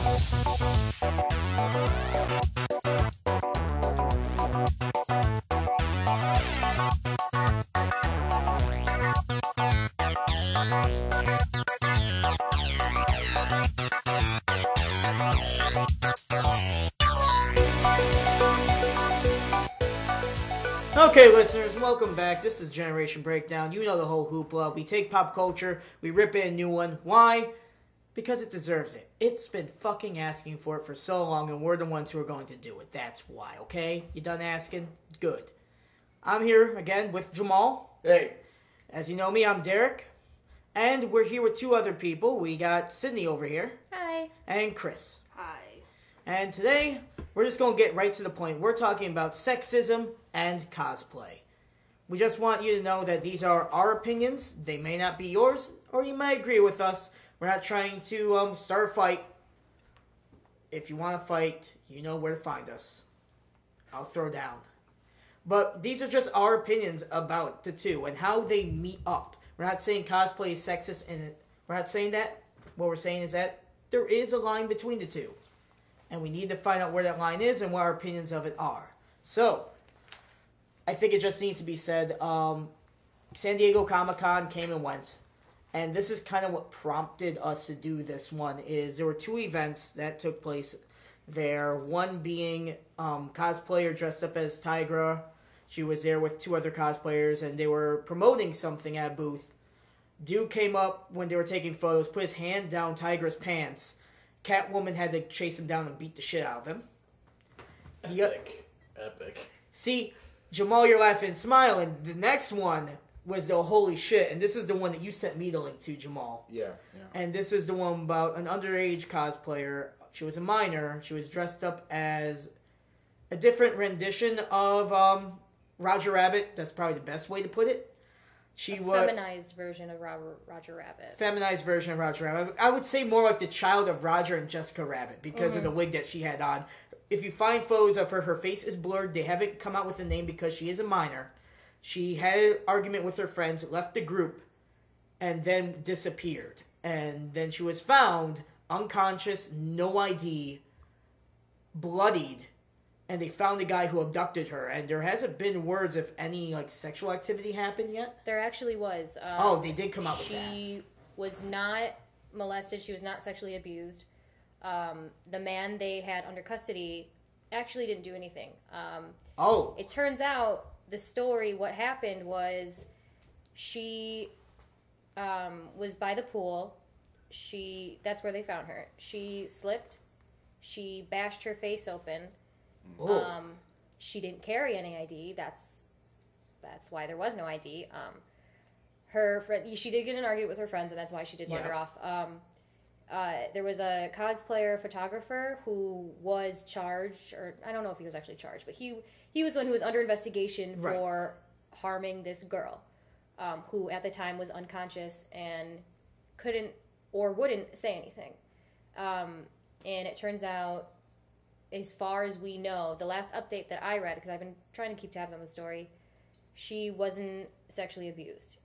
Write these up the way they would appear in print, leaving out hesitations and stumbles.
Okay, listeners, welcome back. This is Generation Breakdown. You know the whole hoopla. We take pop culture, we rip it a new one. Why? Because it deserves it. It's been fucking asking for it for so long, and we're the ones who are going to do it. That's why, okay? You done asking? Good. I'm here again with Jamal. Hey. As you know me, I'm Derrick. And we're here with two other people. We got Sydney over here. Hi. And Kris. Hi. And today, we're just going to get right to the point. We're talking about sexism and cosplay. We just want you to know that these are our opinions. They may not be yours, or you may agree with us. We're not trying to start a fight. If you want to fight, you know where to find us. I'll throw down. But these are just our opinions about the two and how they meet up. We're not saying cosplay is sexist, and we're not saying that. What we're saying is that there is a line between the two. And we need to find out where that line is and what our opinions of it are. So, I think it just needs to be said, San Diego Comic-Con came and went. And this is kind of what prompted us to do this one, is there were two events that took place there. One being cosplayer dressed up as Tigra. She was there with two other cosplayers, and they were promoting something at a booth. Dude came up when they were taking photos, put his hand down Tigra's pants. Catwoman had to chase him down and beat the shit out of him. Epic. See, Jamal, you're laughing and smiling. The next one was the holy shit, and this is the one that you sent me the link to, Jamal. Yeah. And this is the one about an underage cosplayer. She was a minor. She was dressed up as a different rendition of Roger Rabbit. That's probably the best way to put it. Feminized version of Roger Rabbit. Feminized version of Roger Rabbit. I would say more like the child of Roger and Jessica Rabbit because of the wig that she had on. If you find photos of her, her face is blurred. They haven't come out with a name because she is a minor. She had an argument with her friends, left the group, and then disappeared. And then she was found unconscious, no ID, bloodied, and they found the guy who abducted her. And there hasn't been words if any sexual activity happened yet. There actually was. They did come out with that. She was not molested. She was not sexually abused. The man they had under custody actually didn't do anything. It turns out the story, what happened was she was by the pool. That's where they found her. She slipped. She bashed her face open. She didn't carry any ID. That's why there was no ID. Her friend, she did get in an argument with her friends, and that's why she did wander off. There was a cosplayer photographer who was charged, or I don't know if he was actually charged, but he was the one who was under investigation for harming this girl, who at the time was unconscious and couldn't or wouldn't say anything. And it turns out, as far as we know, the last update that I read, because I've been trying to keep tabs on the story, she wasn't sexually abused.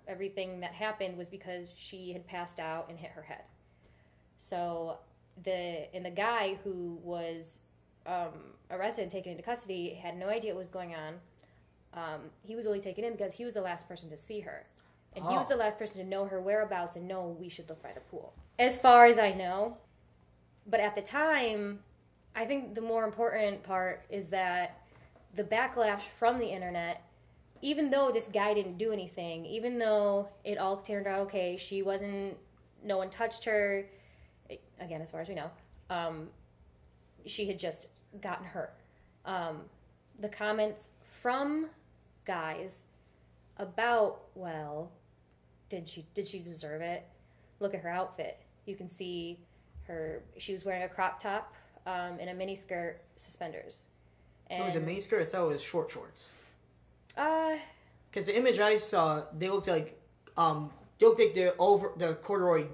Everything that happened was because she had passed out and hit her head. So the guy who was arrested and taken into custody had no idea what was going on. He was only taken in because he was the last person to see her. And he was the last person to know her whereabouts and know we should look by the pool. As far as I know. But at the time, I think the more important part is that the backlash from the internet, even though this guy didn't do anything, even though it all turned out okay, no one touched her, again, as far as we know, she had just gotten hurt. The comments from guys about, well, did she deserve it? Look at her outfit. You can see she was wearing a crop top and a mini skirt, suspenders. And it was a mini skirt? I thought it was short shorts. Because the image I saw, they looked like the corduroy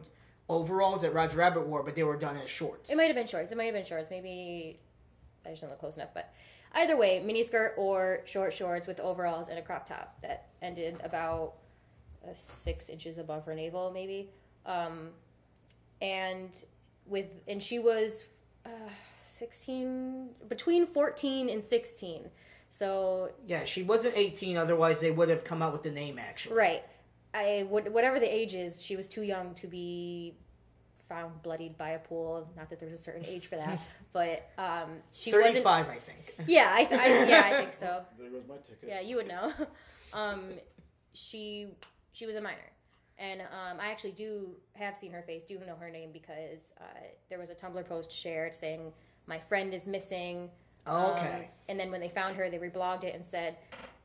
overalls that Roger Rabbit wore, but they were done as shorts. It might have been shorts. Maybe I just don't look close enough. But either way, mini skirt or short shorts with overalls and a crop top that ended about 6 inches above her navel, maybe. And and she was 16, between 14 and 16. So yeah, she wasn't 18. Otherwise, they would have come out with the name. Actually, right. Whatever the age is, she was too young to be found bloodied by a pool. Not that there's a certain age for that, but she 35, wasn't. I think. Yeah, I think so. There goes my ticket. Yeah, you would know. She was a minor, and I actually have seen her face, do know her name because there was a Tumblr post shared saying my friend is missing. Okay. And then when they found her, they reblogged it and said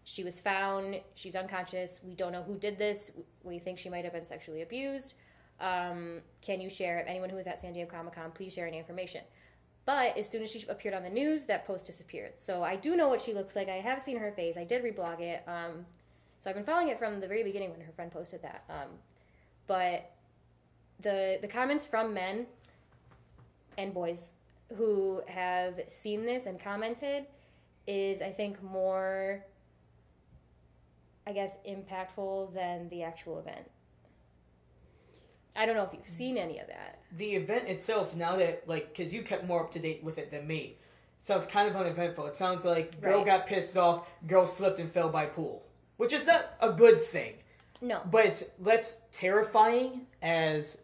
she was found. She's unconscious. We don't know who did this. We think she might have been sexually abused. Can you share, if anyone who was at San Diego Comic-Con, please share any information. But as soon as she appeared on the news, that post disappeared. So I do know what she looks like. I have seen her face. I did reblog it. So I've been following it from the very beginning when her friend posted that. But the comments from men and boys who have seen this and commented is, I think, more, I guess, impactful than the actual event. I don't know if you've seen any of that. The event itself, now that, like, because you kept more up to date with it than me, sounds kind of uneventful. It sounds like girl got pissed off, girl slipped and fell by pool, which is not a good thing. No. But it's less terrifying as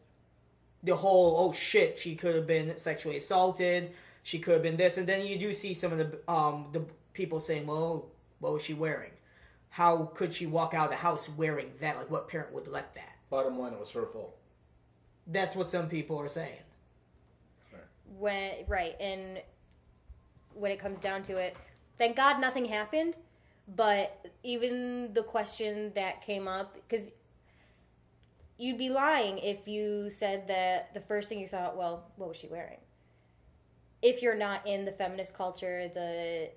the whole, oh shit, she could have been sexually assaulted, she could have been this, and then you do see some of the people saying, well, what was she wearing? How could she walk out of the house wearing that? Like, what parent would let that? Bottom line, it was her fault. That's what some people are saying. And when it comes down to it, thank God nothing happened, but even the question that came up, because you'd be lying if you said that the first thing you thought, well, what was she wearing? If you're not in the feminist culture, that's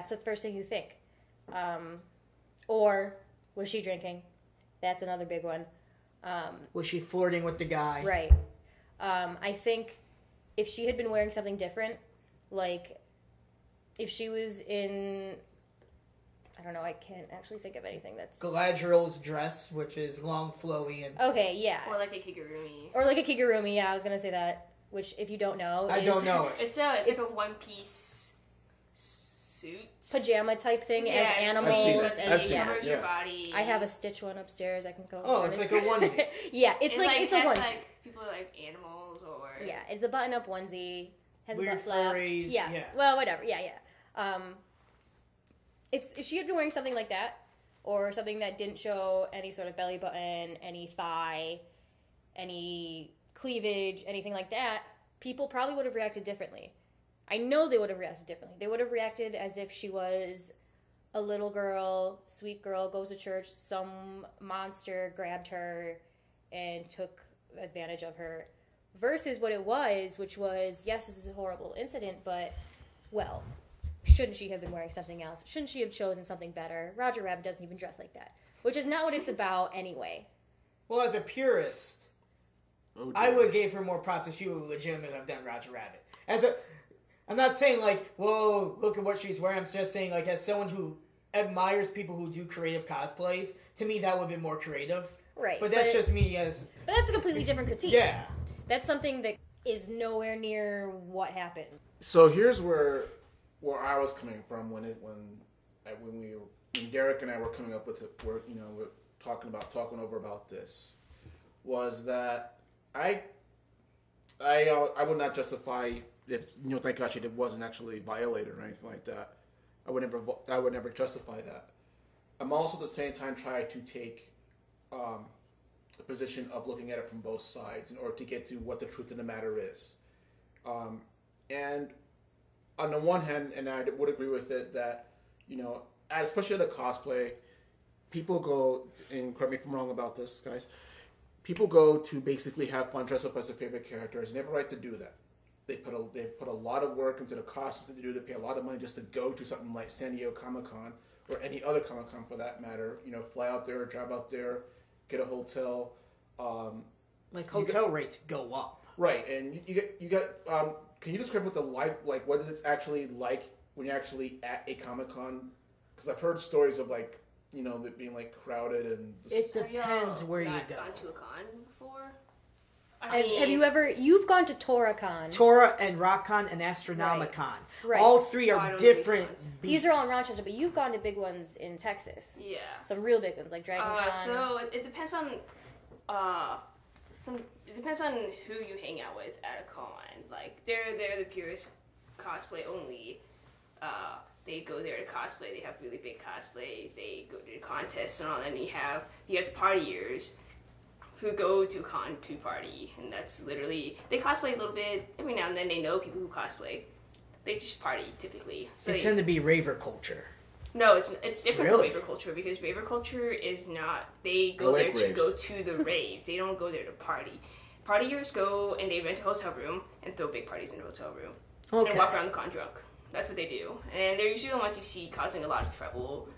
the first thing you think. Or, was she drinking? That's another big one. Was she flirting with the guy? Right. I think if she had been wearing something different, like if she was in, I don't know, I can't actually think of anything that's... Galadriel's dress, which is long, flowy, and... Okay, yeah. Or like a kigurumi. Yeah, I was going to say that, which if you don't know... I don't know it. It's like a one-piece suit. Pajama type thing as animals. I've seen it. Covers your body. I have a Stitch one upstairs. I can go... Oh, it's like a onesie. Yeah, it's a onesie. Like, people like animals or... Yeah, it's a button-up onesie. Has weird a butt flap. furries. Yeah. Well, whatever. Yeah. If she had been wearing something like that, or something that didn't show any sort of belly button, any thigh, any cleavage, anything like that, people probably would have reacted differently. I know they would have reacted differently. They would have reacted as if she was a little girl, sweet girl, goes to church, some monster grabbed her and took advantage of her. Versus what it was, which was, yes, this is a horrible incident, but, well, shouldn't she have been wearing something else? Shouldn't she have chosen something better? Roger Rabbit doesn't even dress like that. Which is not what it's about anyway. Well, as a purist, I would give her more props if she would legitimately have done Roger Rabbit. I'm not saying, like, whoa, look at what she's wearing. I'm just saying, like, as someone who admires people who do creative cosplays, to me that would be more creative. Right. But that's just me as... But that's a completely different critique. Yeah. That's something that is nowhere near what happened. So here's where I was coming from when Derrick and I were coming up with it, we're talking over about this, was that I would not justify if thank God she wasn't actually violated or anything like that. I would never justify that. I'm also at the same time trying to take a position of looking at it from both sides in order to get to what the truth of the matter is. And on the one hand, and I would agree with it, that, especially the cosplay, people go, and correct me if I'm wrong about this, guys, people go to basically have fun, dress up as their favorite characters, and they have a right to do that. They put a lot of work into the costumes that they do. They pay a lot of money just to go to something like San Diego Comic-Con, or any other Comic-Con for that matter. Fly out there, drive out there, get a hotel. Hotel rates go up. Right, and you get. Can you describe what the life, like, what is it actually like when you're actually at a Comic-Con? Because I've heard stories of, like, it being, like, crowded and... It depends where you go. Gone to a con before? Have you ever... You've gone to ToraCon. Tora and RockCon and Astronomicon. Right. All three are different beasts. These are all in Rochester, but you've gone to big ones in Texas. Yeah. Some real big ones, like DragonCon. So it depends on... It depends on who you hang out with at a con. Like, they're the purest cosplay only. They go there to cosplay. They have really big cosplays. They go to the contests and all. And you have the partiers who go to con to party, and that's literally, they cosplay a little bit every now and then. They know people who cosplay. They just party typically. So they tend to be raver culture. No, it's different Really? from raver culture, because raver culture is not, they go there to go to the raves. They don't go there to party. Partiers go and they rent a hotel room and throw big parties in the hotel room. Okay. And walk around the con drunk. That's what they do. And they're usually the ones you see causing a lot of trouble.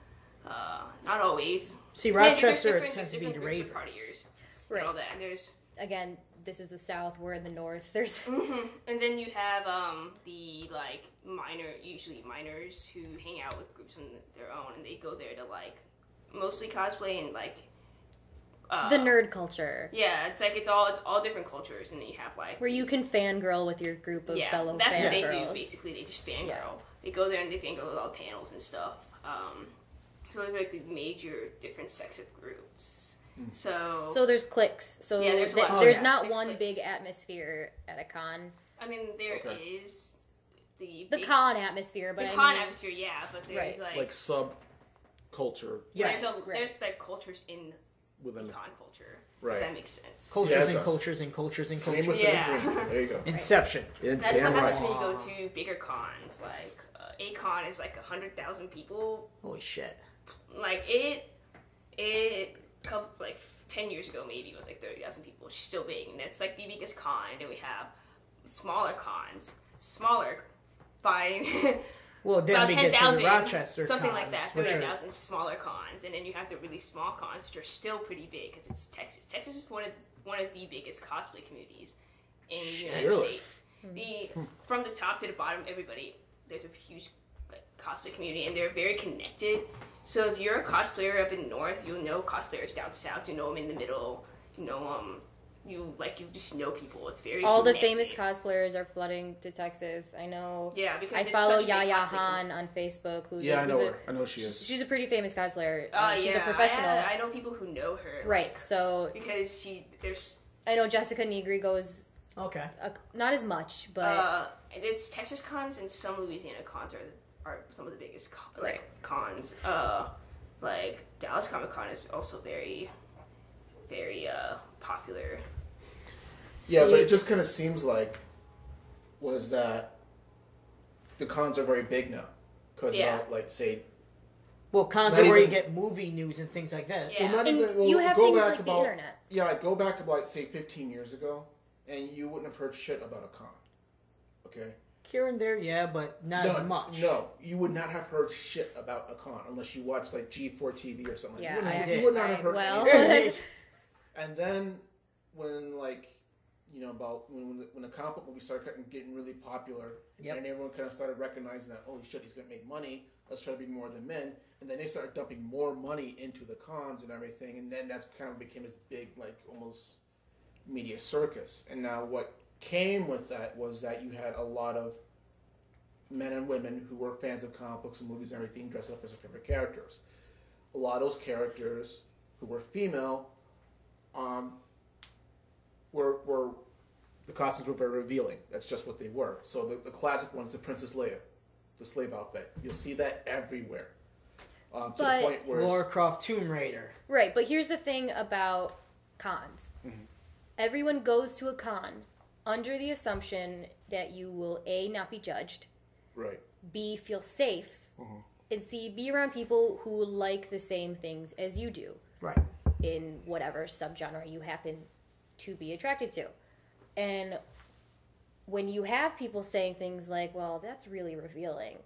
Not always. See, Rochester tends to be the ravers. Partiers. Right. And all that. And there's... Again, this is the South. We're in the North. There's... And then you have the, like, usually minors who hang out with groups on their own, and they go there to, like, mostly cosplay and, like... the nerd culture. Yeah, it's all different cultures, and then you have, like... Where you can fangirl with your group of fellow that's what they fangirls. do, basically. They just fangirl. Yeah. They go there and they fangirl with all the panels and stuff. So there's, like, the major different sexist groups. So there's cliques. So yeah, there's not there's one cliques. big atmosphere at a con. I mean, there is the con atmosphere, but atmosphere, yeah. But there's like subculture. Yes, there's like cultures in within the con culture. Right, that makes sense. Cultures and cultures and cultures and cultures. Yeah, there you go. Inception. That's what happens when you go to bigger cons. Like a con is like 100,000 people. Holy shit! Like like 10 years ago maybe it was like 30,000 people, which is still big, and that's like the biggest con. And then we have smaller cons, by well, then about we get 10,000, to the Rochester something cons, like that, which 30,000 smaller cons, and then you have the really small cons, which are still pretty big because it's Texas. Texas is one of the biggest cosplay communities in the United States. From the top to the bottom, everybody, there's a huge cosplay community, and they're very connected. So if you're a cosplayer up in the north, you'll know cosplayers down south. You know them in the middle. You know you just know people. It's very all connected. the famous cosplayers are flooding to Texas. I know. Yeah, because I follow Yaya Han on Facebook. I know her. I know she is. She's a pretty famous cosplayer. She's a professional. I know people who know her. Right. So because I know Jessica Negri goes. Okay. Not as much, but it's Texas cons and some Louisiana cons are some of the biggest cons. Like Dallas Comic Con is also very, very popular. Yeah, but it just kind of seems like that the cons are very big now because well, cons are where you get movie news and things like that. Yeah. you have things like the internet. Yeah, go back about say 15 years ago, and you wouldn't have heard shit about a con. Okay. Here and there, yeah, but not as much. No, you would not have heard shit about a con unless you watched like G4 TV or something. Yeah, you would not have heard anything. And then when about when the comic book movie started getting really popular, and everyone kind of started recognizing that holy shit, he's gonna make money. Let's try to be more than men. And then they started dumping more money into the cons and everything, and then that's kind of became this big almost media circus. And now what came with that was that you had a lot of men and women who were fans of comic books and movies and everything dressed up as their favorite characters. A lot of those characters who were female were the costumes were very revealing. That's just what they were. So the classic one is the Princess Leia, the slave outfit. You'll see that everywhere. To the point where Lara Croft Tomb Raider. Right, but here's the thing about cons. Mm-hmm. Everyone goes to a con under the assumption that you will A, not be judged, right, B, feel safe, and C, be around people who like the same things as you do. Right. In whatever subgenre you happen to be attracted to. And when you have people saying things like, well, that's really revealing,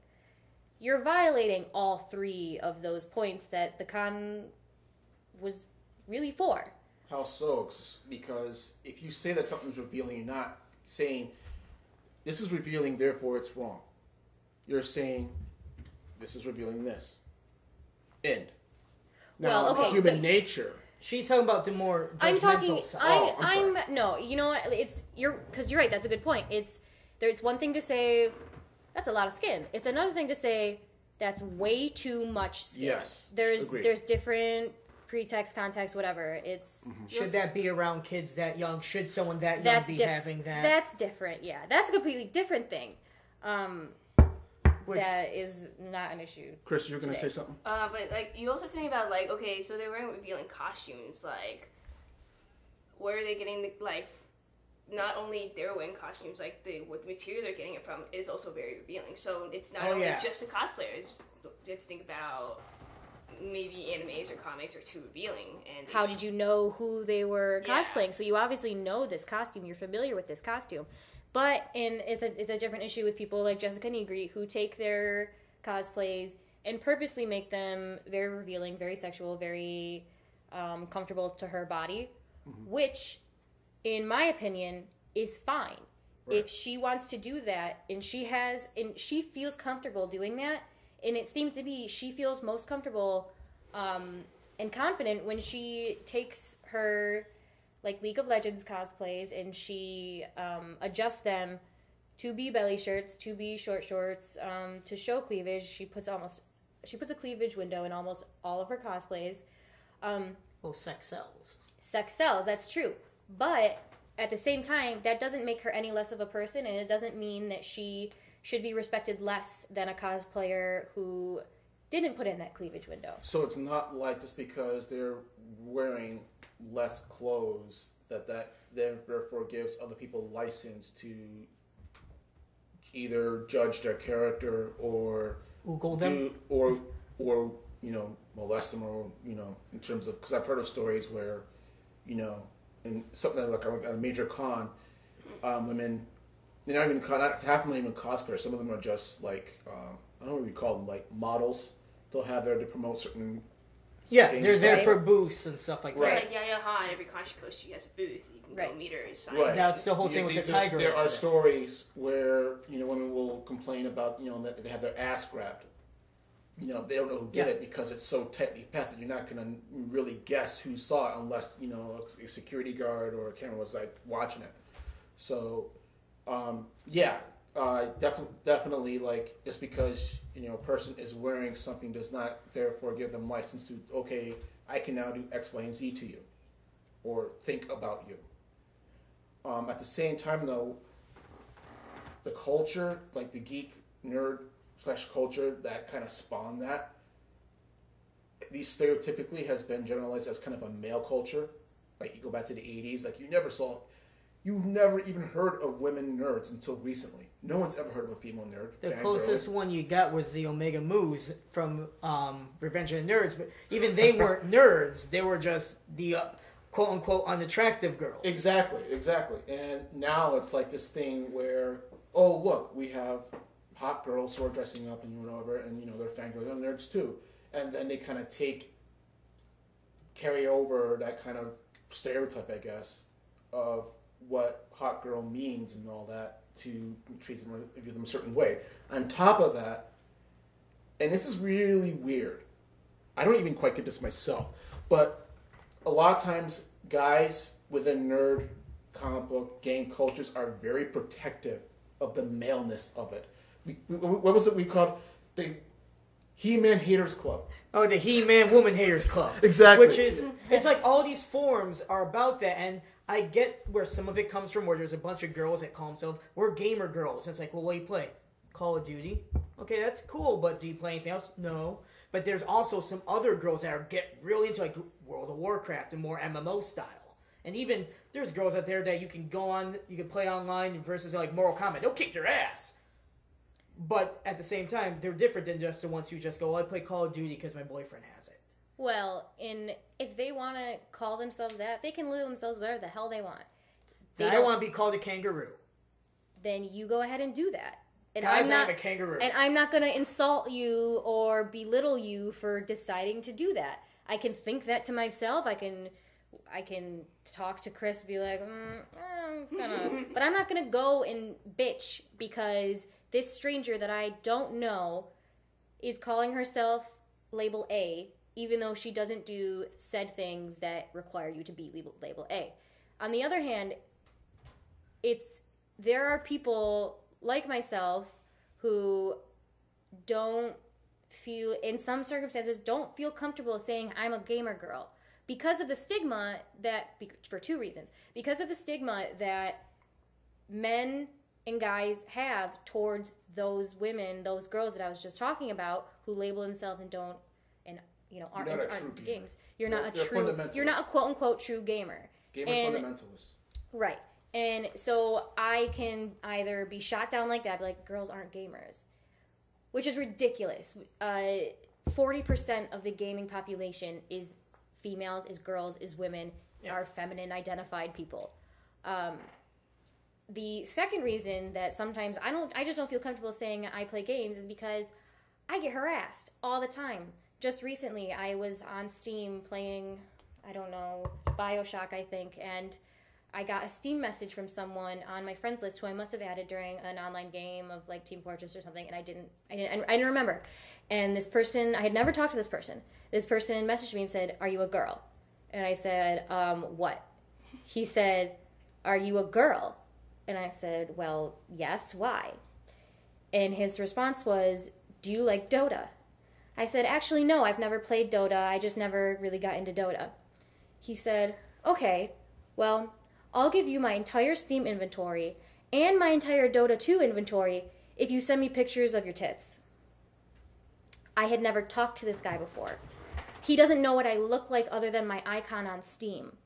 you're violating all three of those points that the con was really for. How so? Because if you say that something's revealing, you're not saying, this is revealing, therefore it's wrong. You're saying, this is revealing this. End. Now, human nature She's talking about the more judgmental side. I'm sorry. No, you know what? Because you're right. That's a good point. There's one thing to say that's a lot of skin. It's another thing to say that's way too much skin. Yes, there's different pretext, context, whatever. It's should that be around kids that young? Should someone that young be having that? That's different. Yeah, that's a completely different thing. That is not an issue. Kris, you're going to say something? But, like, you also have to think about, like, okay, so they're wearing revealing costumes. Like, where are they getting, not only they're wearing costumes, like, what the material they're getting it from is also very revealing. So it's not only just the cosplayers. You have to think about maybe animes or comics are too revealing. And how did you know who they were cosplaying? So you obviously know this costume. You're familiar with this costume. But it's a different issue with people like Jessica Negri who take their cosplays and purposely make them very revealing, very sexual, very comfortable to her body, which, in my opinion, is fine. Right. If she wants to do that and she feels comfortable doing that, and it seems to be she feels most comfortable and confident when she takes her League of Legends cosplays and she adjusts them to be belly shirts, to be short shorts, to show cleavage. She puts a cleavage window in almost all of her cosplays. Sex sells. Sex sells, that's true. But at the same time, that doesn't make her any less of a person, and it doesn't mean that she should be respected less than a cosplayer who didn't put in that cleavage window. So it's not like just because they're wearing less clothes that therefore gives other people license to either judge their character or Google them or molest them, or in terms of, because I've heard of stories where in something like at a major con, women, they're not even half of them are even cosplayers. Some of them are just like I don't know what you call them, like models. They'll have there to promote certain. Yeah, they're there for booths and stuff like that. Right, like Yaya Han, every con she goes to, she has a booth. You can go meet her and sign. Right. That's the whole thing with the tiger. There are stories where women will complain about that they have their ass grabbed. They don't know who did it because it's so tightly packed that you're not going to really guess who saw it unless a security guard or a camera was watching it. So, definitely like just because a person is wearing something does not therefore give them license to I can now do X, Y, and Z to you, or think about you. At the same time, though, the culture, like the geek nerd / culture that kind of spawned that, these stereotypically has been generalized as kind of a male culture. Like you go back to the 80s, like you never even heard of women nerds until recently. No one's ever heard of a female nerd. The closest one you got was the Omega Moos from Revenge of the Nerds, but even they weren't nerds. They were just the quote-unquote unattractive girls. Exactly. And now it's like this thing where, oh, look, we have hot girls who are dressing up and whatever, and they're fangirls and nerds too. And then they kind of carry over that kind of stereotype, I guess, of what hot girl means and all that to treat them or view them a certain way. On top of that, and this is really weird, I don't even quite get this myself, but a lot of times guys within nerd, comic book, game cultures are very protective of the maleness of it. What was it we called? The He-Man Haters Club. Oh, the He-Man Woman Haters Club. Exactly. Which is, it's like all these forums are about that, and I get where some of it comes from, where there's a bunch of girls that call themselves, we're gamer girls. And it's like, well, what do you play? Call of Duty? Okay, that's cool, but do you play anything else? No. But there's also some other girls that get really into like World of Warcraft and more MMO style. And even, there's girls out there that you can go on, you can play online versus like Mortal Kombat. They'll kick your ass. But at the same time, they're different than just the ones who just go, well, I play Call of Duty because my boyfriend has it. Well, if they want to call themselves that, they can label themselves whatever the hell they want. I want to be called a kangaroo. Then you go ahead and do that. And Guys, I'm a kangaroo. And I'm not going to insult you or belittle you for deciding to do that. I can think that to myself. I can talk to Kris and be like, it's gonna... But I'm not going to go and bitch because this stranger that I don't know is calling herself label A even though she doesn't do said things that require you to be label A. On the other hand, there are people like myself who don't feel, in some circumstances, don't feel comfortable saying I'm a gamer girl because of the stigma for two reasons. Because of the stigma that men and guys have towards those women, those girls that I was just talking about, who label themselves and don't, and aren't into games. You're not a quote unquote true gamer. Gamer fundamentalists. Right. And so I can either be shot down like that, be like, girls aren't gamers, which is ridiculous. 40% of the gaming population is females, is girls, is women, are feminine identified people. The second reason that sometimes I just don't feel comfortable saying I play games is because I get harassed all the time. Just recently, I was on Steam playing, I don't know, BioShock, I think, and I got a Steam message from someone on my friends list who I must have added during an online game of like Team Fortress or something, and I didn't remember. And this person, I had never talked to this person. This person messaged me and said, "Are you a girl?" And I said, "What?" He said, "Are you a girl?" And I said, "Well, yes, why?" And his response was, "Do you like Dota?" I said, "Actually, no, I've never played Dota. I just never really got into Dota." He said, "Okay, well, I'll give you my entire Steam inventory and my entire Dota 2 inventory if you send me pictures of your tits." I had never talked to this guy before. He doesn't know what I look like other than my icon on Steam.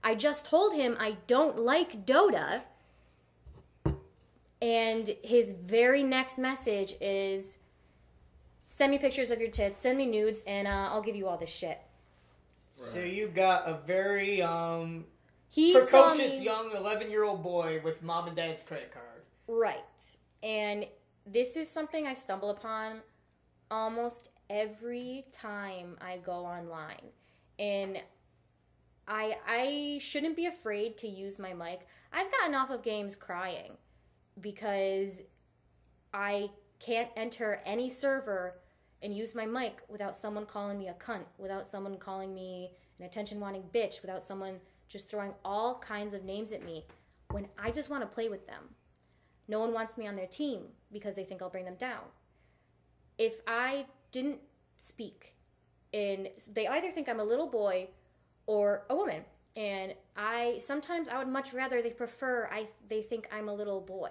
I just told him I don't like Dota, and his very next message is, "Send me pictures of your tits, send me nudes, and I'll give you all this shit." So you got a very precocious young 11-year-old boy with mom and dad's credit card. Right. And this is something I stumble upon almost every time I go online. And I shouldn't be afraid to use my mic. I've gotten off of games crying because I can't enter any server and use my mic without someone calling me a cunt, without someone calling me an attention-wanting bitch, without someone just throwing all kinds of names at me when I just want to play with them. No one wants me on their team because they think I'll bring them down. If I didn't speak, and they either think I'm a little boy or a woman, and sometimes I would much rather they think I'm a little boy.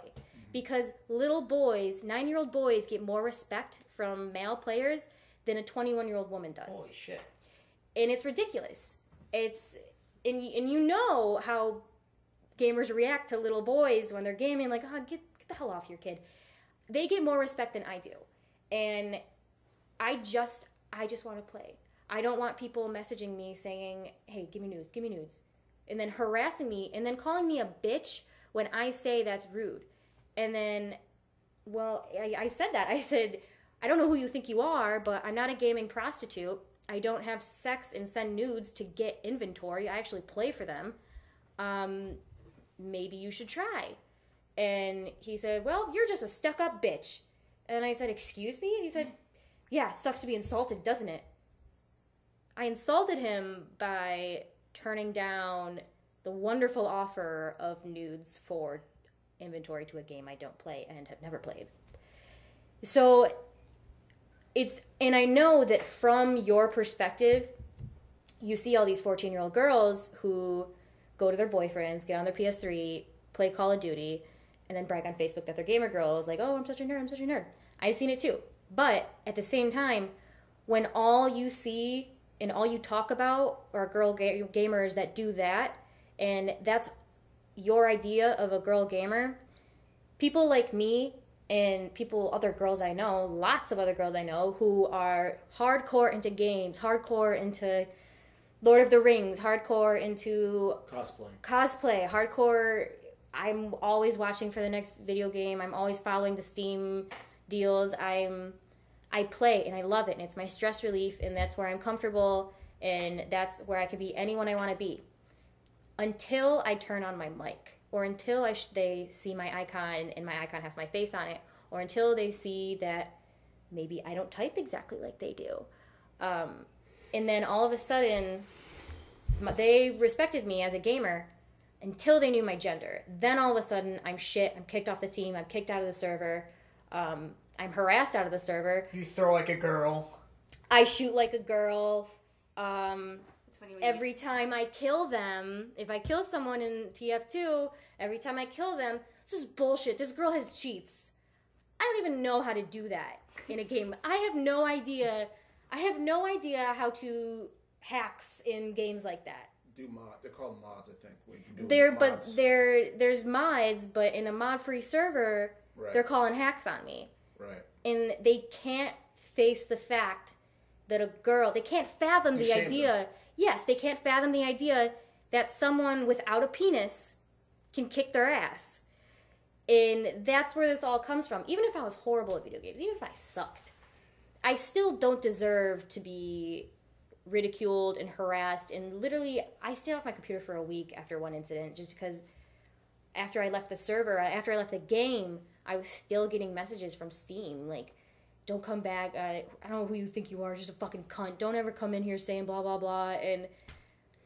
Because little boys, 9-year-old boys, get more respect from male players than a 21-year-old woman does. Holy shit. And it's ridiculous. And you know how gamers react to little boys when they're gaming, like, "Oh, get the hell off your kid." They get more respect than I do. And I just want to play. I don't want people messaging me saying, "Hey, give me nudes," and then harassing me, and then calling me a bitch when I say that's rude. And then, well, I said that. I said, "I don't know who you think you are, but I'm not a gaming prostitute. I don't have sex and send nudes to get inventory. I actually play for them. Maybe you should try." And he said, "Well, you're just a stuck-up bitch." And I said, "Excuse me?" And he said, "Yeah, sucks to be insulted, doesn't it?" I insulted him by turning down the wonderful offer of nudes for inventory to a game I don't play and have never played. So and I know that from your perspective, you see all these 14-year-old girls who go to their boyfriends, get on their PS3, play Call of Duty, and then brag on Facebook that they're gamer girls, like, "Oh, I'm such a nerd. I've seen it too. But at the same time, when all you see and all you talk about are girl gamers that do that, and that's your idea of a girl gamer, people like me and other girls I know, lots of other girls I know, who are hardcore into games, hardcore into Lord of the Rings, hardcore into cosplay, hardcore. I'm always watching for the next video game. I'm always following the Steam deals. I play and I love it, and it's my stress relief, and that's where I'm comfortable, and that's where I can be anyone I want to be. Until I turn on my mic, or until they see my icon and my icon has my face on it, or until they see that maybe I don't type exactly like they do. And then all of a sudden, they respected me as a gamer until they knew my gender. Then all of a sudden, I'm shit. I'm kicked off the team. I'm kicked out of the server. I'm harassed out of the server. You throw like a girl. I shoot like a girl. Every time I kill them, if I kill someone in TF2, every time I kill them, this is bullshit. This girl has cheats. I don't even know how to do that in a game. I have no idea how to hacks in games like that. They're called mods, I think. There's mods, but in a mod-free server, they're calling hacks on me. Right. And they can't face the fact that a girl, they can't fathom the idea. Yes, they can't fathom the idea that someone without a penis can kick their ass. And that's where this all comes from. Even if I was horrible at video games, even if I sucked, I still don't deserve to be ridiculed and harassed. And literally, I stayed off my computer for a week after one incident just because after I left the server, after I left the game, I was still getting messages from Steam like, don't come back. I don't know who you think you are, just a fucking cunt. Don't ever come in here saying blah, blah, blah. And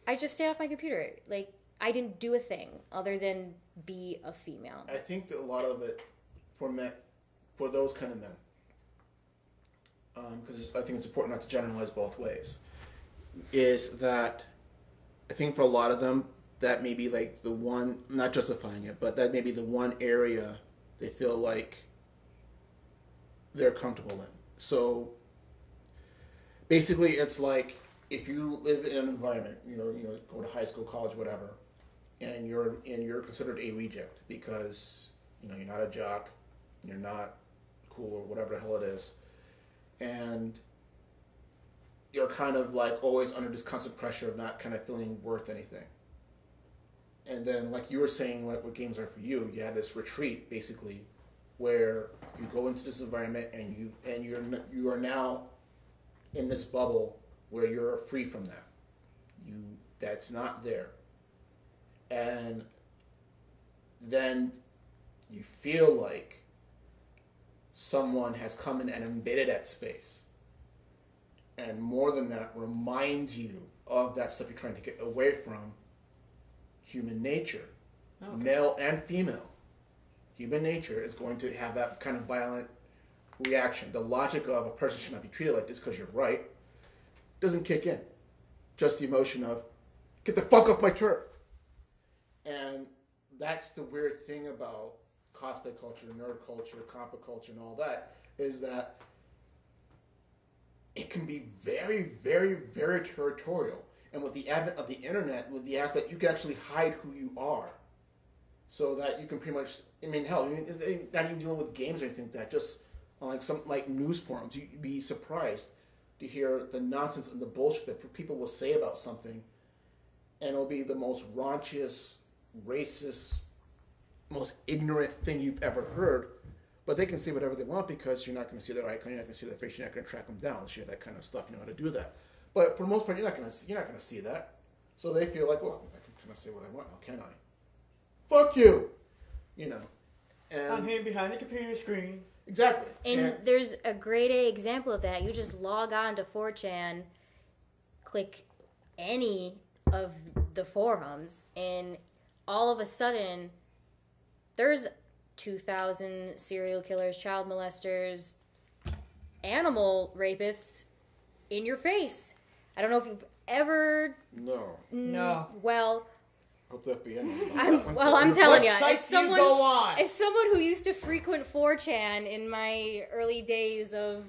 I just stayed off my computer. Like, I didn't do a thing other than be a female. I think that a lot of it for men, for those kind of men, because I think it's important not to generalize both ways, is that I think for a lot of them, that may be like the one, not justifying it, but that may be the one area they feel like they're comfortable in. So basically it's like if you live in an environment, you know, go to high school, college, whatever, and you're considered a reject because, you know, you're not a jock, you're not cool or whatever the hell it is, and you're kind of like always under this constant pressure of not kind of feeling worth anything. And then, like you were saying, like what games are for you, you have this retreat basically where you go into this environment and you are now in this bubble where you're free from that. That's not there. And then you feel like someone has come in and invaded that space. And more than that, reminds you of that stuff you're trying to get away from. Human nature, male and female. Human nature is going to have that kind of violent reaction. The logic of a person should not be treated like this because you're right doesn't kick in. Just the emotion of, get the fuck off my turf. And that's the weird thing about cosplay culture, nerd culture, comic culture, and all that, is that it can be very, very, very territorial. And with the advent of the internet, with the aspect, you can actually hide who you are. So that you can pretty much, I mean, hell, not even dealing with games or anything like that, just on like news forums, you'd be surprised to hear the nonsense and the bullshit that people will say about something, and it'll be the most raunchiest, racist, most ignorant thing you've ever heard, but they can say whatever they want because you're not going to see their icon, you're not going to see their face, you're not going to track them down, share that kind of stuff, you know how to do that. But for the most part, you're not going to see that. So they feel like, well, I can kind of say what I want now, can I? Fuck you! You know. And I'm hidden behind the computer screen. Exactly. And there's a great example of that. You just log on to 4chan, click any of the forums, and all of a sudden, there's 2,000 serial killers, child molesters, animal rapists in your face. I don't know if you've ever... No. Well... Hope the FBI I'm telling you, as someone who used to frequent 4chan in my early days of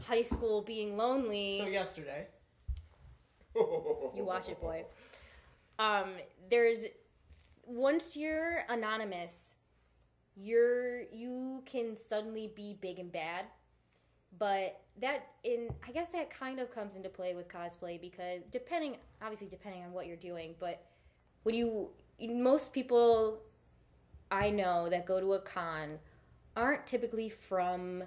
high school being lonely... So yesterday. You watch it, boy. Once you're anonymous, you can suddenly be big and bad. But I guess that kind of comes into play with cosplay because depending on what you're doing, but when most people I know that go to a con aren't typically from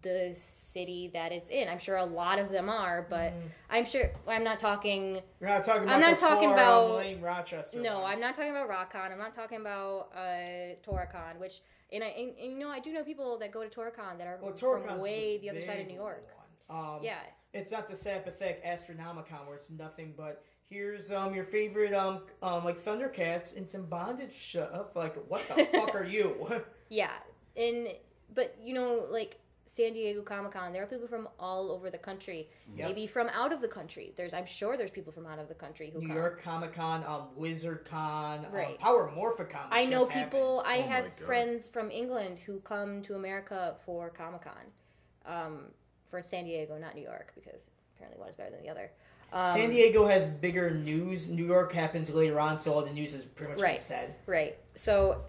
the city that it's in. I'm sure a lot of them are, but I'm not talking about Lane, Rochester. No, ones. I'm not talking about RockCon. I'm not talking about Toricon, which and I do know people that go to Toricon that are from way the other side of New York. It's not the sad, pathetic Astronomicon where it's nothing but here's your favorite like Thundercats and some bondage stuff. Like, what the fuck are you? Yeah, but you know, like San Diego Comic-Con, there are people from all over the country, maybe from out of the country. I'm sure there's people from out of the country who New York Comic-Con, WizardCon, right. Power Morphicon. I know people. I have friends from England who come to America for Comic-Con, for San Diego, not New York, because apparently one is better than the other. San Diego has bigger news. New York happens later on, so all the news is pretty much been said. Right. So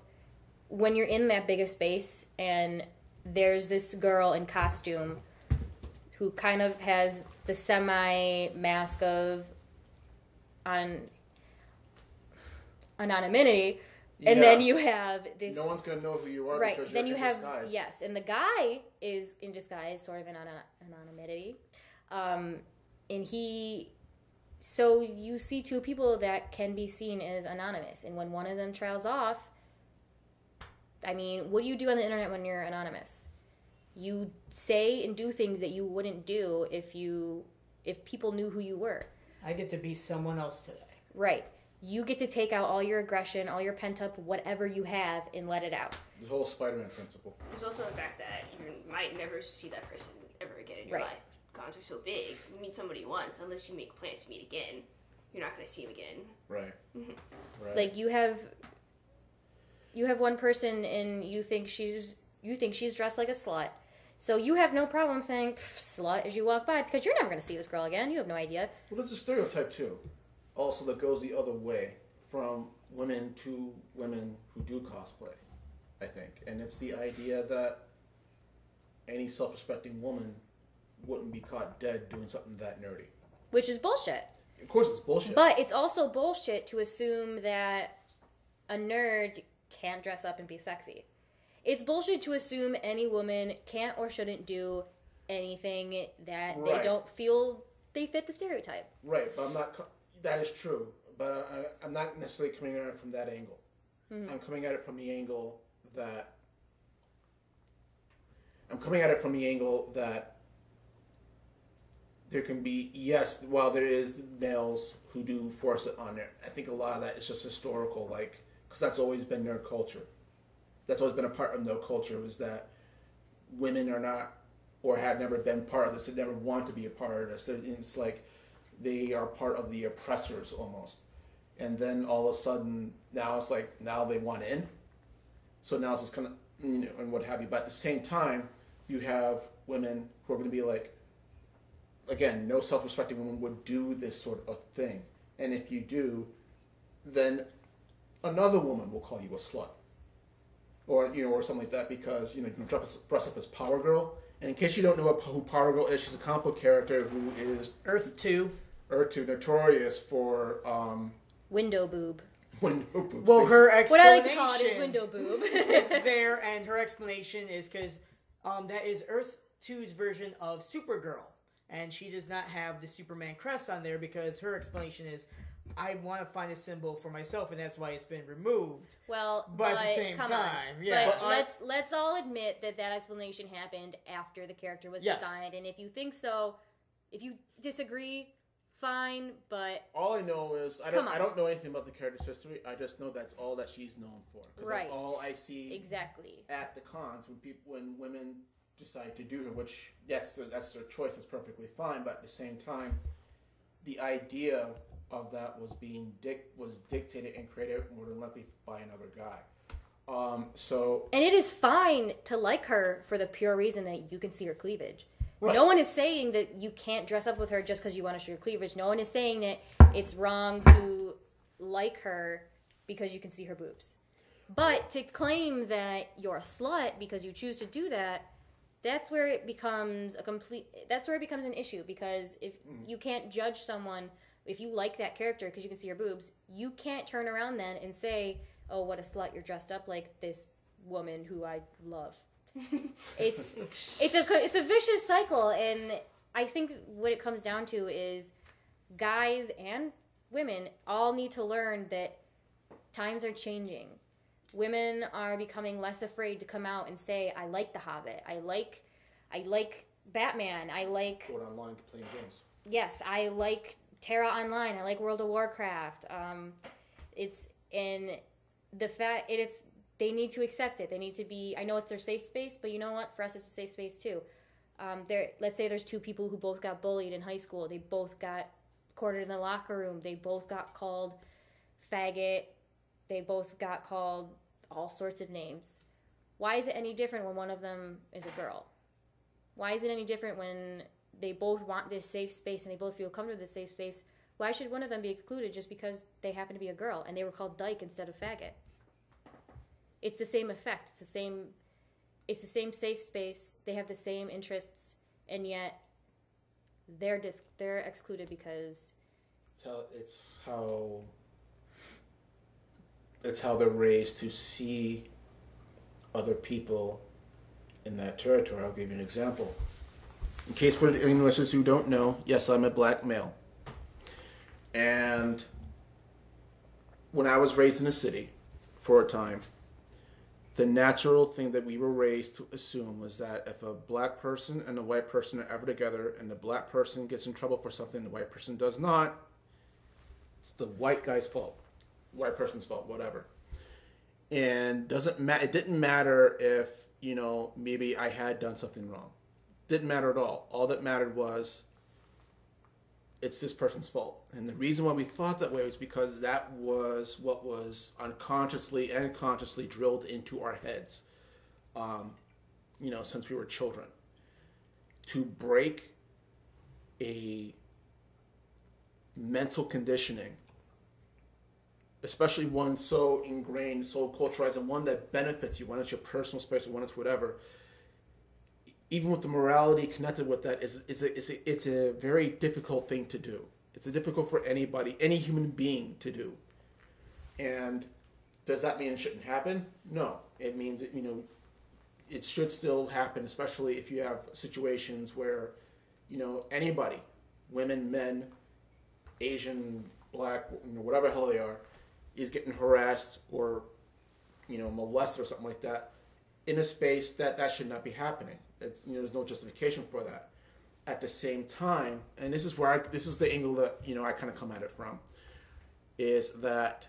when you're in that big a space and there's this girl in costume who kind of has the semi-mask of anonymity, and then you have this... No one's going to know who you are because then you're you in have disguise. Yes, and the guy is in disguise, sort of in anonymity. And so you see two people that can be seen as anonymous, and when one of them trails off, I mean, what do you do on the internet when you're anonymous? You say and do things that you wouldn't do if people knew who you were. I get to be someone else today. Right. You get to take out all your aggression, all your pent-up whatever you have, and let it out. The whole Spider-Man principle. There's also the fact that you might never see that person ever again in your life. Cons are so big. You meet somebody once, unless you make plans to meet again, you're not going to see him again. Right. Right. Like, you have one person and you think she's dressed like a slut. So you have no problem saying slut as you walk by because you're never going to see this girl again. You have no idea. Well, there's a stereotype too. Also, that goes the other way from women to women who do cosplay, I think. And it's the idea that any self-respecting woman wouldn't be caught dead doing something that nerdy. Which is bullshit. Of course it's bullshit. But it's also bullshit to assume that a nerd can't dress up and be sexy. It's bullshit to assume any woman can't or shouldn't do anything that they don't feel they fit the stereotype. Right, but I'm not... That is true, but I'm not necessarily coming at it from that angle. Mm-hmm. I'm coming at it from the angle that... there can be, yes, while there is males who do force it on there, I think a lot of that is just historical, like, because that's always been nerd culture. That's always been a part of nerd culture, is that women are not, or have never been part of this, they never want to be a part of this. It's like they are part of the oppressors almost. And then all of a sudden, now it's like, now they want in. So now it's just kind of, and what have you. But at the same time, you have women who are going to be like, again, no self-respecting woman would do this sort of thing. And if you do, then another woman will call you a slut. Or, or something like that, because, you can dress up as Power Girl. And in case you don't know who Power Girl is, she's a comic book character who is... Earth 2, notorious for... window boob. Window boob. Well, her explanation... What I like to call it is window boob. It's there, and her explanation is because that is Earth 2's version of Supergirl. And she does not have the Superman crest on there because her explanation is, I want to find a symbol for myself, and that's why it's been removed. Well, but at the same time, yeah. But let's all admit that explanation happened after the character was designed, and if you think so, if you disagree, fine. But all I know is I don't know anything about the character's history. I just know that's all that she's known for. Because that's all I see at the cons when women decide to do her, which that's their choice. That's perfectly fine. But at the same time, the idea of that was dictated and created more than likely by another guy. And it is fine to like her for the pure reason that you can see her cleavage. Right. No one is saying that you can't dress up with her just because you want to show your cleavage. No one is saying that it's wrong to like her because you can see her boobs. But to claim that you're a slut because you choose to do that, that's where it becomes an issue, because if you can't judge someone, if you like that character because you can see her boobs, you can't turn around then and say, oh, what a slut, you're dressed up like this woman who I love. It's a vicious cycle, and I think what it comes down to is guys and women all need to learn that times are changing. Women are becoming less afraid to come out and say, I like The Hobbit. I like Batman. I like... Or online playing games. Yes, I like Terra Online. I like World of Warcraft. It's in the fact... They need to accept it. They need to be... I know it's their safe space, but you know what? For us, it's a safe space, too. Let's say there's two people who both got bullied in high school. They both got quartered in the locker room. They both got called faggot. They both got called all sorts of names. Why is it any different when one of them is a girl? Why is it any different when they both want this safe space and they both feel comfortable with this safe space? Why should one of them be excluded just because they happen to be a girl and they were called dyke instead of faggot? It's the same effect. It's the same safe space. They have the same interests, and yet they're excluded because it's how they're raised to see other people in that territory. I'll give you an example. In case for any listeners who don't know, yes, I'm a black male. And when I was raised in a city for a time, the natural thing that we were raised to assume was that if a black person and a white person are ever together and the black person gets in trouble for something the white person does not, it's the white guy's fault. White person's fault, whatever. And it didn't matter if, maybe I had done something wrong. Didn't matter at all. All that mattered was it's this person's fault. And the reason why we thought that way was because that was what was unconsciously and consciously drilled into our heads, since we were children. To break a mental conditioning, especially one so ingrained, so culturalized, and one that benefits you, one that's your personal space, or one that's whatever, even with the morality connected with that, it's a very difficult thing to do. It's difficult for anybody, any human being to do. And does that mean it shouldn't happen? No. It means that, it should still happen, especially if you have situations where, anybody, women, men, Asian, black, whatever the hell they are, is getting harassed or, molested or something like that in a space that should not be happening. It's, there's no justification for that. At the same time, and this is the angle that, I kind of come at it from, is that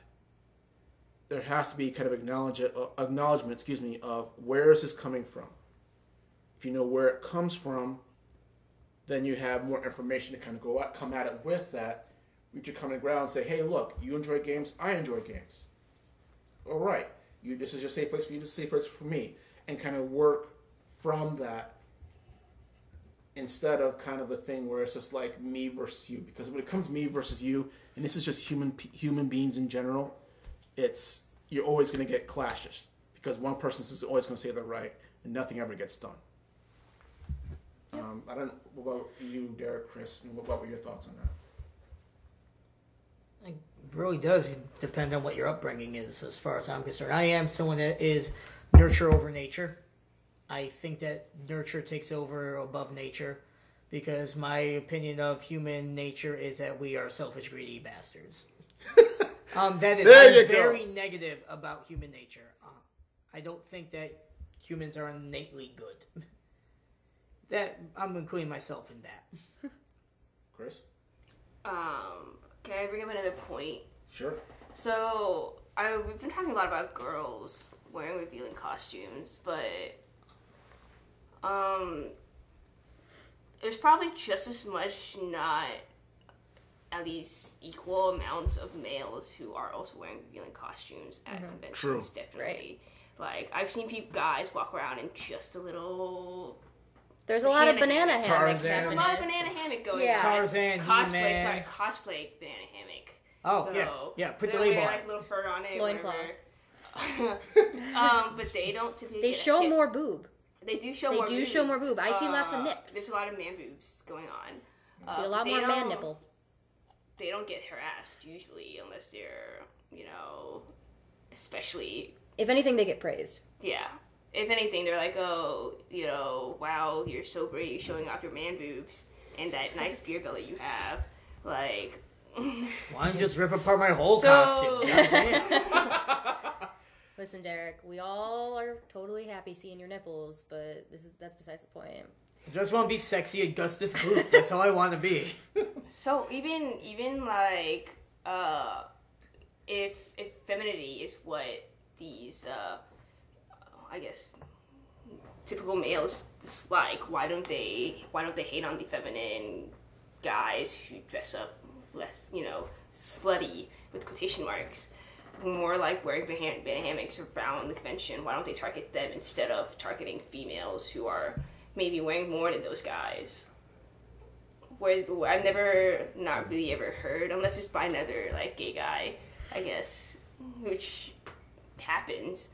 there has to be kind of acknowledgement, of where is this coming from. If you know where it comes from, then you have more information to kind of come at it with that. Reach your common ground and say, hey, look, you enjoy games, I enjoy games. All right, this is your safe place for you, this is a safe place for me. And kind of work from that instead of kind of the thing where it's just like me versus you. Because when it comes me versus you, and this is just human beings in general, you're always going to get clashes. Because one person is always going to say they're right, and nothing ever gets done. What about you, Derrick, Kris, and what were your thoughts on that? It really does depend on what your upbringing is, as far as I'm concerned. I am someone that is nurture over nature. I think that nurture takes over above nature, because my opinion of human nature is that we are selfish, greedy bastards. That is very negative about human nature. I don't think that humans are innately good. That I'm including myself in that. Kris? Can I bring up another point? Sure. So, we've been talking a lot about girls wearing revealing costumes, but there's probably just as much, not at least equal amounts of males who are also wearing revealing costumes at conventions. True. Definitely. Right. Like, I've seen guys walk around in just a little... There's a lot of banana hammocks. There's a lot of banana hammock going on. Tarzan, cosplay, cosplay banana hammock. Oh, so yeah, put the label on. Like a little fur on it. Loincloth. But they don't typically. They show more boob. They do show more boob. I see lots of nips. There's a lot of man boobs going on. I see a lot more man nipple. They don't get harassed usually unless they're, especially. If anything, they get praised. Yeah. If anything, they're like, oh, wow, you're so great, you're showing off your man boobs and that nice beer belly you have. Like, why don't you just rip apart my whole costume? Listen, Derrick, we all are totally happy seeing your nipples, but that's besides the point. Just want to be sexy Augustus Gloop. That's all I want to be. So even like if femininity is what these I guess typical males dislike, why don't they hate on the feminine guys who dress up less, slutty with quotation marks, more like wearing banana hammocks around the convention? Why don't they target them instead of targeting females who are maybe wearing more than those guys? Whereas I've not really ever heard, unless it's by another like gay guy, I guess, which happens.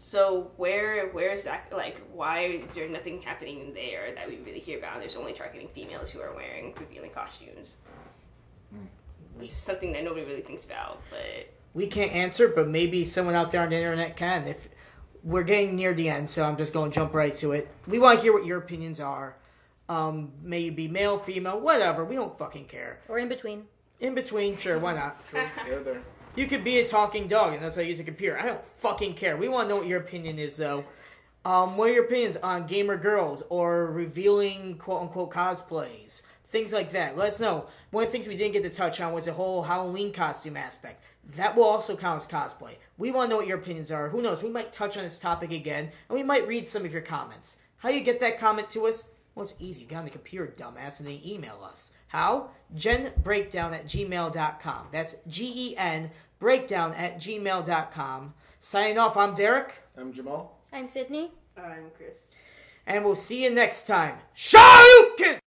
So where is that, like, why is there nothing happening there that we really hear about? There's only targeting females who are wearing revealing costumes. This is something that nobody really thinks about, but... We can't answer, but maybe someone out there on the internet can. If we're getting near the end, so I'm just going to jump right to it. We want to hear what your opinions are. Maybe male, female, whatever. We don't fucking care. Or in between. In between, sure, why not? There. You could be a talking dog, and that's how you use a computer. I don't fucking care. We want to know what your opinion is, though. What are your opinions on gamer girls or revealing quote-unquote cosplays? Things like that. Let us know. One of the things we didn't get to touch on was the whole Halloween costume aspect. That will also count as cosplay. We want to know what your opinions are. Who knows? We might touch on this topic again, and we might read some of your comments. How do you get that comment to us? Well, it's easy. You get on the computer, dumbass, and then email us. How? genbreakdown@gmail.com. That's GEN breakdown@gmail.com. Signing off, I'm Derrick. I'm Jamal. I'm Sydney. I'm Kris. And we'll see you next time. Shoryuken!